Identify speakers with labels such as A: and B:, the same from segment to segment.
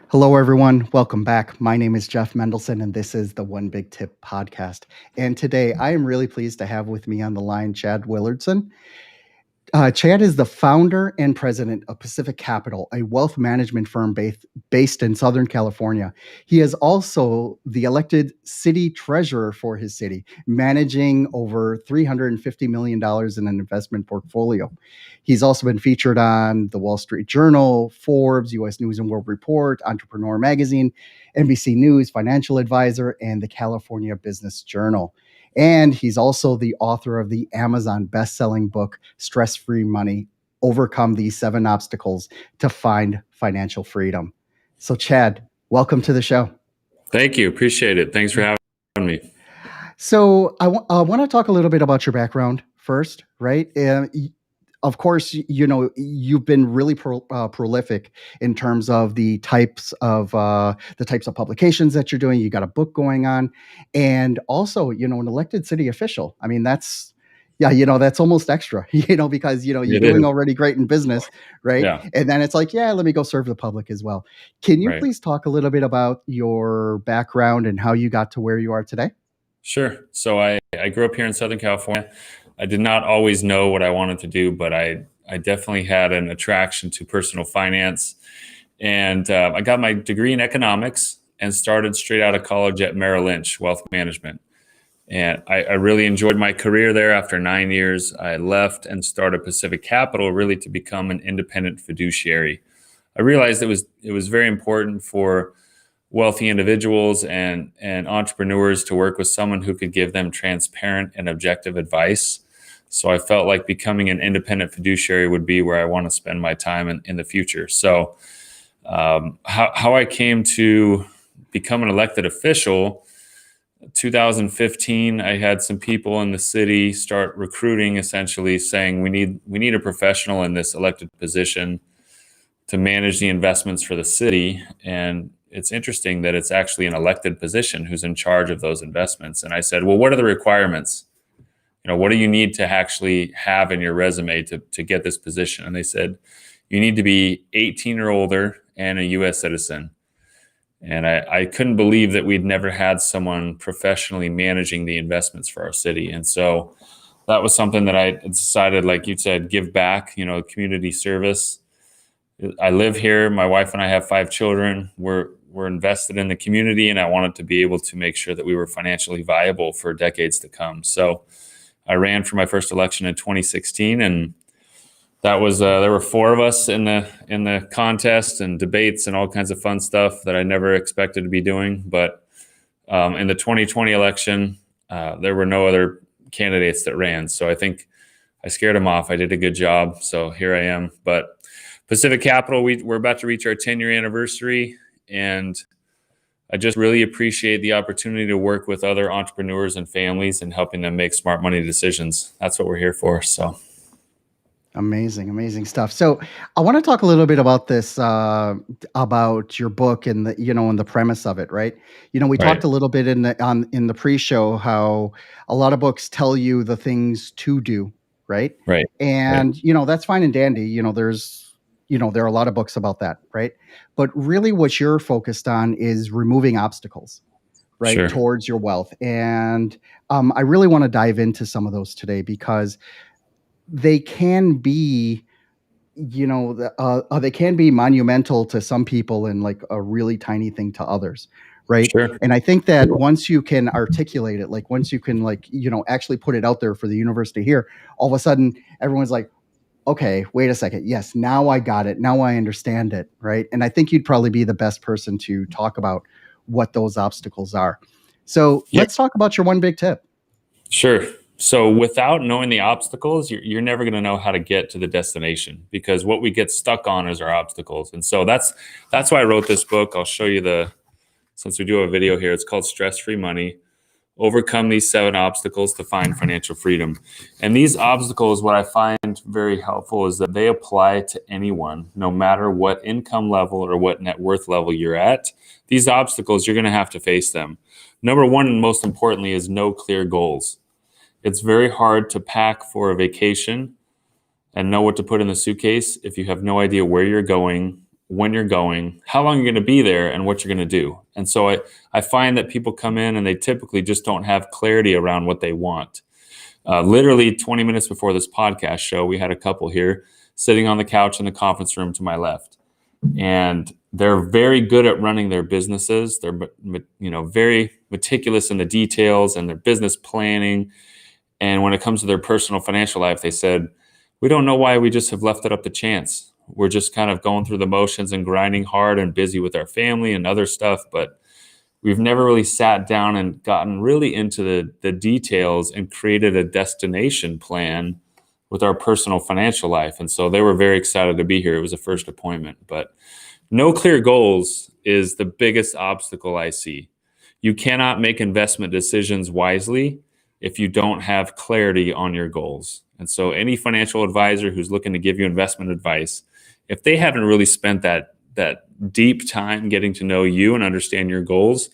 A: Hello, everyone. Welcome back. My name is Jeff Mendelson, and this is the One Big Tip podcast. And today I am really pleased to have with me on the line Chad Willardson. Chad is the founder and president of Pacific Capital, a wealth management firm based in Southern California. He is also the elected city treasurer for his city, managing over $350 million in an investment portfolio. He's also been featured on the Wall Street Journal, Forbes, U.S. News and World Report, Entrepreneur Magazine, NBC News, Financial Advisor, and the California Business Journal. And he's also the author of the Amazon best-selling book, Stress-Free Money: Overcome These 7 Obstacles to Find Financial Freedom. So, Chad, welcome to the show.
B: Thank you. Appreciate it. Thanks for having me.
A: So I want to talk a little bit about your background first, right? Of course, you've been really prolific in terms of the types of publications that you're doing. You got a book going on, and also, an elected city official. I mean, that's almost extra, because you're doing already great in business, right?
B: Yeah.
A: And then it's like, let me go serve the public as well. Can you
B: Right.
A: please talk a little bit about your background and how you got to where you are today?
B: Sure. So I grew up here in Southern California. I did not always know what I wanted to do, but I definitely had an attraction to personal finance. And I got my degree in economics and started straight out of college at Merrill Lynch, wealth management. And I really enjoyed my career there. After 9 years, I left and started Pacific Capital really to become an independent fiduciary. I realized it was very important for wealthy individuals and entrepreneurs to work with someone who could give them transparent and objective advice. So I felt like becoming an independent fiduciary would be where I want to spend my time in the future. So how I came to become an elected official, 2015, I had some people in the city start recruiting, essentially saying we need a professional in this elected position to manage the investments for the city. And it's interesting that it's actually an elected position who's in charge of those investments. And I said, well, what are the requirements? What do you need to actually have in your resume to get this position? And they said, you need to be 18 or older and a U.S. citizen. And I couldn't believe that we'd never had someone professionally managing the investments for our city. And so that was something that I decided, like you said, give back, community service. I live here. My wife and I have 5 children. We're invested in the community, and I wanted to be able to make sure that we were financially viable for decades to come. So I ran for my first election in 2016, and that was there were 4 of us in the contest and debates and all kinds of fun stuff that I never expected to be doing. But in the 2020 election, there were no other candidates that ran. So I think I scared them off. I did a good job. So here I am. But Pacific Capital, we're about to reach our 10-year anniversary, and I just really appreciate the opportunity to work with other entrepreneurs and families and helping them make smart money decisions. That's what we're here for. So
A: amazing stuff. So I want to talk a little bit about this, about your book and the premise of it, right? We talked a little bit in the pre-show how a lot of books tell you the things to do, right?
B: Right.
A: And that's fine and dandy. There are a lot of books about that, right? But really what you're focused on is removing obstacles, right,
B: Sure.
A: towards your wealth. And I really want to dive into some of those today because they can be, they can be monumental to some people and like a really tiny thing to others, right?
B: Sure.
A: And I think that once you can articulate it, like once you can actually put it out there for the universe to hear, all of a sudden everyone's like, okay, wait a second. Yes, now I got it. Now I understand it, right? And I think you'd probably be the best person to talk about what those obstacles are. So let's talk about your one big tip.
B: Sure. So without knowing the obstacles, you're never going to know how to get to the destination, because what we get stuck on is our obstacles. And so that's why I wrote this book. I'll show you since we do a video here, it's called Stress-Free Money: Overcome These 7 Obstacles to Find Financial Freedom. And these obstacles, what I find very helpful is that they apply to anyone, no matter what income level or what net worth level you're at. These obstacles, you're going to have to face them. Number 1, and most importantly, is no clear goals. It's very hard to pack for a vacation and know what to put in the suitcase if you have no idea where you're going when you're going, how long you're going to be there, and what you're going to do. And so I find that people come in and they typically just don't have clarity around what they want. Literally 20 minutes before this podcast show, we had a couple here sitting on the couch in the conference room to my left. And they're very good at running their businesses. They're very meticulous in the details and their business planning. And when it comes to their personal financial life, they said, we don't know why we just have left it up to chance. We're just kind of going through the motions and grinding hard and busy with our family and other stuff, but we've never really sat down and gotten really into the details and created a destination plan with our personal financial life. And so they were very excited to be here. It was a first appointment, but no clear goals is the biggest obstacle I see. You cannot make investment decisions wisely if you don't have clarity on your goals. And so any financial advisor who's looking to give you investment advice, if they haven't really spent that deep time getting to know you and understand your goals,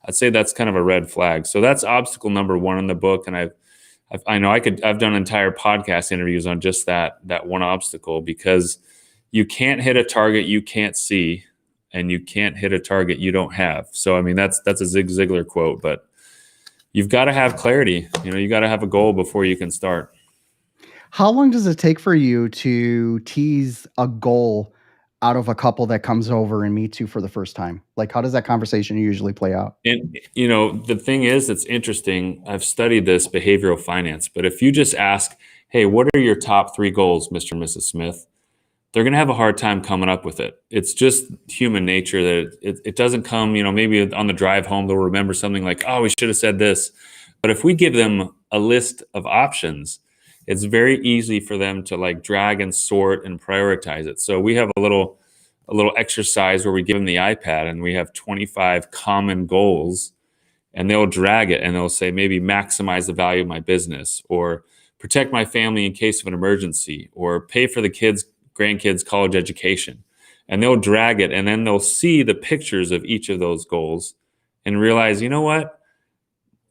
B: I'd say that's kind of a red flag. So that's obstacle number one in the book. And I've done entire podcast interviews on just that one obstacle, because you can't hit a target you can't see, and you can't hit a target you don't have. So, I mean, that's a Zig Ziglar quote, but you've got to have clarity. You got to have a goal before you can start.
A: How long does it take for you to tease a goal out of a couple that comes over and meets you for the first time? Like, how does that conversation usually play out?
B: And, the thing is, it's interesting. I've studied this behavioral finance, but if you just ask, hey, what are your top 3 goals, Mr. and Mrs. Smith? They're going to have a hard time coming up with it. It's just human nature that it doesn't come, maybe on the drive home, they'll remember something like, oh, we should have said this. But if we give them a list of options, it's very easy for them to like drag and sort and prioritize it. So we have a little exercise where we give them the iPad and we have 25 common goals, and they'll drag it and they'll say, maybe maximize the value of my business, or protect my family in case of an emergency, or pay for the grandkids' college education. And they'll drag it, and then they'll see the pictures of each of those goals and realize, you know what?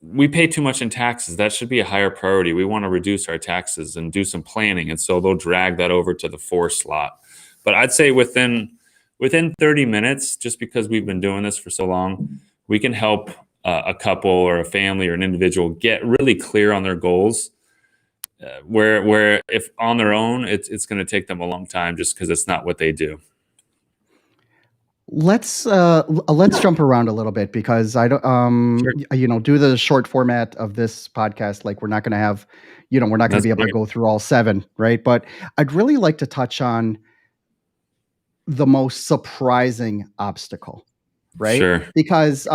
B: We pay too much in taxes. That should be a higher priority. We want to reduce our taxes and do some planning. And so they'll drag that over to the 4 slot. But I'd say within 30 minutes, just because we've been doing this for so long, we can help a couple or a family or an individual get really clear on their goals. Where if on their own, it's going to take them a long time, just because it's not what they do.
A: Let's jump around a little bit, because I don't
B: Sure.
A: do the short format of this podcast. Like, we're not going to have, we're not going to
B: That's
A: be able to
B: great.
A: go through all 7, right? But I'd really like to touch on the most surprising obstacle, right?
B: Sure.
A: Because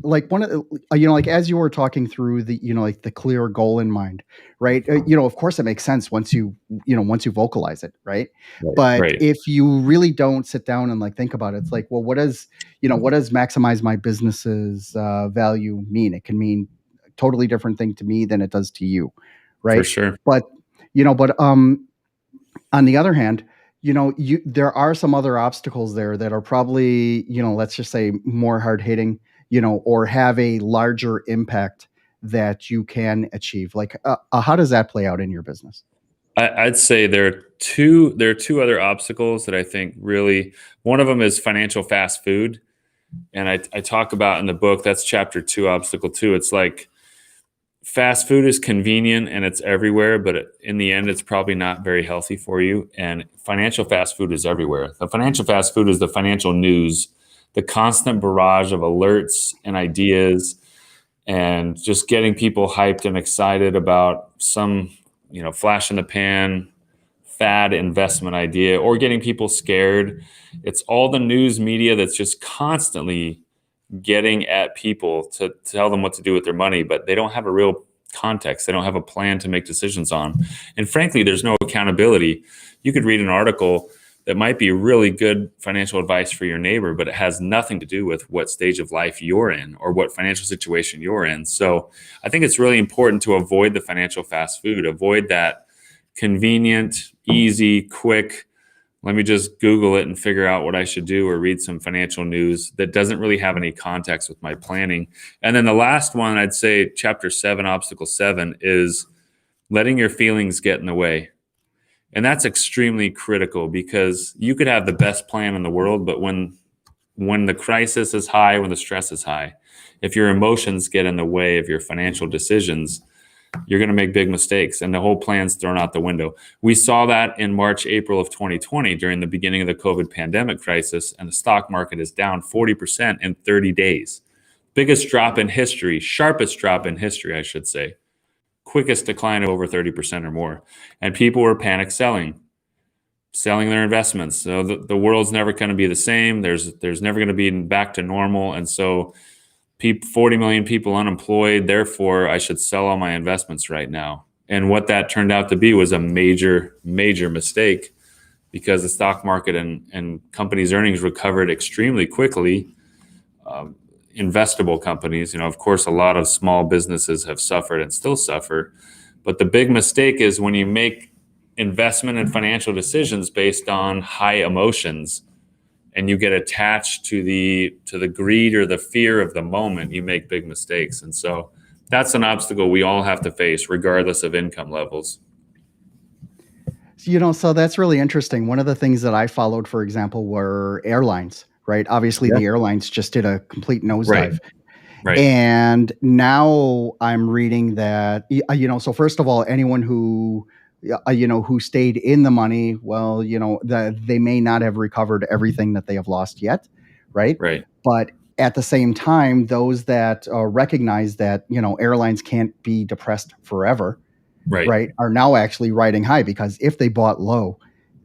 A: like one of like as you were talking through the like the clear goal in mind, right? Of course it makes sense once you vocalize it, right? But
B: Right.
A: if you really don't sit down and like think about it, it's like, well, what does maximize my business's value mean? It can mean a totally different thing to me than it does to you,
B: For
A: right?
B: sure.
A: But on the other hand, there are some other obstacles there that are probably, let's just say more hard hitting, or have a larger impact that you can achieve. Like, how does that play out in your business?
B: I'd say there are two other obstacles that I think really, one of them is financial fast food. And I talk about in the book, that's chapter 2, obstacle 2. It's like, fast food is convenient and it's everywhere, but in the end, it's probably not very healthy for you. And financial fast food is everywhere. The financial fast food is the financial news, the constant barrage of alerts and ideas, and just getting people hyped and excited about some, flash in the pan fad investment idea, or getting people scared. It's all the news media that's just constantly getting at people to tell them what to do with their money, but they don't have a real context. They don't have a plan to make decisions on. And frankly, there's no accountability. You could read an article that might be really good financial advice for your neighbor, but it has nothing to do with what stage of life you're in or what financial situation you're in. So I think it's really important to avoid the financial fast food, avoid that convenient, easy, quick, let me just Google it and figure out what I should do, or read some financial news that doesn't really have any context with my planning. And then the last one, I'd say chapter 7, obstacle 7, is letting your feelings get in the way. And that's extremely critical, because you could have the best plan in the world, but when the crisis is high, when the stress is high, if your emotions get in the way of your financial decisions, you're going to make big mistakes, and the whole plan's thrown out the window. We saw that in March, April of 2020 during the beginning of the COVID pandemic crisis, and the stock market is down 40% in 30 days. Biggest drop in history, sharpest drop in history, I should say. Quickest decline of over 30% or more. And people were panic selling their investments. So the world's never going to be the same. There's never going to be back to normal. And so 40 million people unemployed, therefore I should sell all my investments right now. And what that turned out to be was a major mistake, because the stock market and companies' earnings recovered extremely quickly. Investable companies, of course, a lot of small businesses have suffered and still suffer. But the big mistake is when you make investment and financial decisions based on high emotions, and you get attached to the greed or the fear of the moment, you make big mistakes. And so that's an obstacle we all have to face, regardless of income levels.
A: So that's really interesting. One of the things that I followed, for example, were airlines, right? Obviously, the airlines just did a complete nosedive.
B: Right.
A: And now I'm reading that, so first of all, anyone who stayed in the money, well, they may not have recovered everything that they have lost yet, right?
B: Right.
A: But at the same time, those that recognize that, airlines can't be depressed forever, right, are now actually riding high, because if they bought low,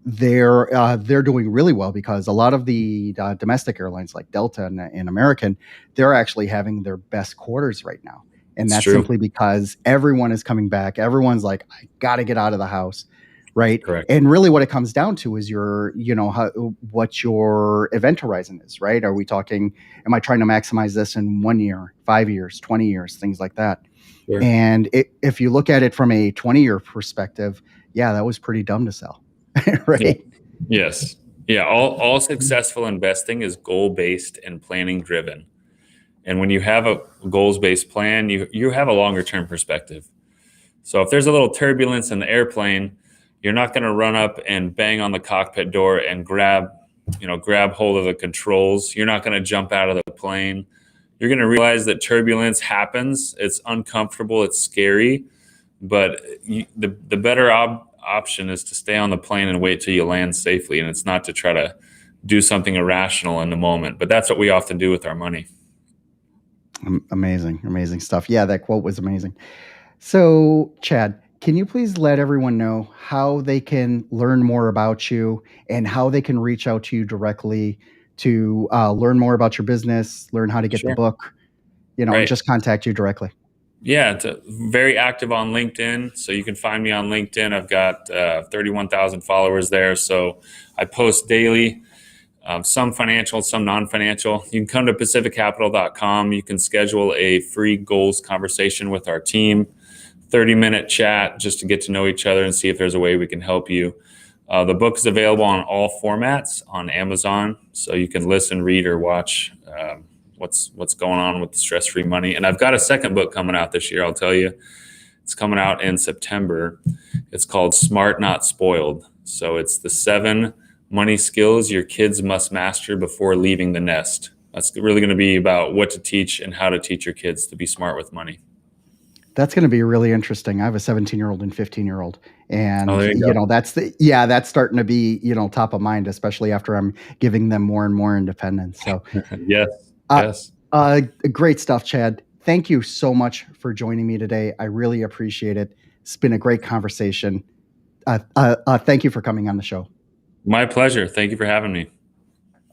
A: they're doing really well, because a lot of the domestic airlines like Delta and American, they're actually having their best quarters right now. And that's simply because everyone is coming back. Everyone's like, I got to get out of the house, right?
B: Correct.
A: And really what it comes down to is what your event horizon is, right? Are we talking, am I trying to maximize this in 1 year, 5 years, 20 years, things like that?
B: Sure.
A: And if you look at it from a 20-year perspective, yeah, that was pretty dumb to sell, right?
B: Yeah. Yes. Yeah. All successful investing is goal-based and planning-driven. And when you have a goals-based plan, you have a longer-term perspective. So if there's a little turbulence in the airplane, you're not going to run up and bang on the cockpit door and grab hold of the controls. You're not going to jump out of the plane. You're going to realize that turbulence happens. It's uncomfortable. It's scary. But the better option is to stay on the plane and wait till you land safely. And it's not to try to do something irrational in the moment. But that's what we often do with our money.
A: Amazing stuff. Yeah, that quote was amazing. So, Chad, can you please let everyone know how they can learn more about you and how they can reach out to you directly to learn more about your business, learn how to get the book, and just contact you directly?
B: Yeah, it's very active on LinkedIn. So you can find me on LinkedIn. I've got 31,000 followers there. So I post daily. Some financial, some non-financial. You can come to pacificcapital.com. You can schedule a free goals conversation with our team, 30-minute chat just to get to know each other and see if there's a way we can help you. The book is available on all formats on Amazon, so you can listen, read, or watch what's going on with the stress-free money. And I've got a second book coming out this year, I'll tell you. It's coming out in September. It's called Smart Not Spoiled. So it's the 7 money skills your kids must master before leaving the nest. That's really going to be about what to teach and how to teach your kids to be smart with money.
A: That's going to be really interesting. I have a 17-year-old and 15-year-old, and that's starting to be top of mind, especially after I'm giving them more and more independence. So
B: yes.
A: Great stuff, Chad. Thank you so much for joining me today. I really appreciate it. It's been a great conversation. Thank you for coming on the show.
B: My pleasure. Thank you for having me.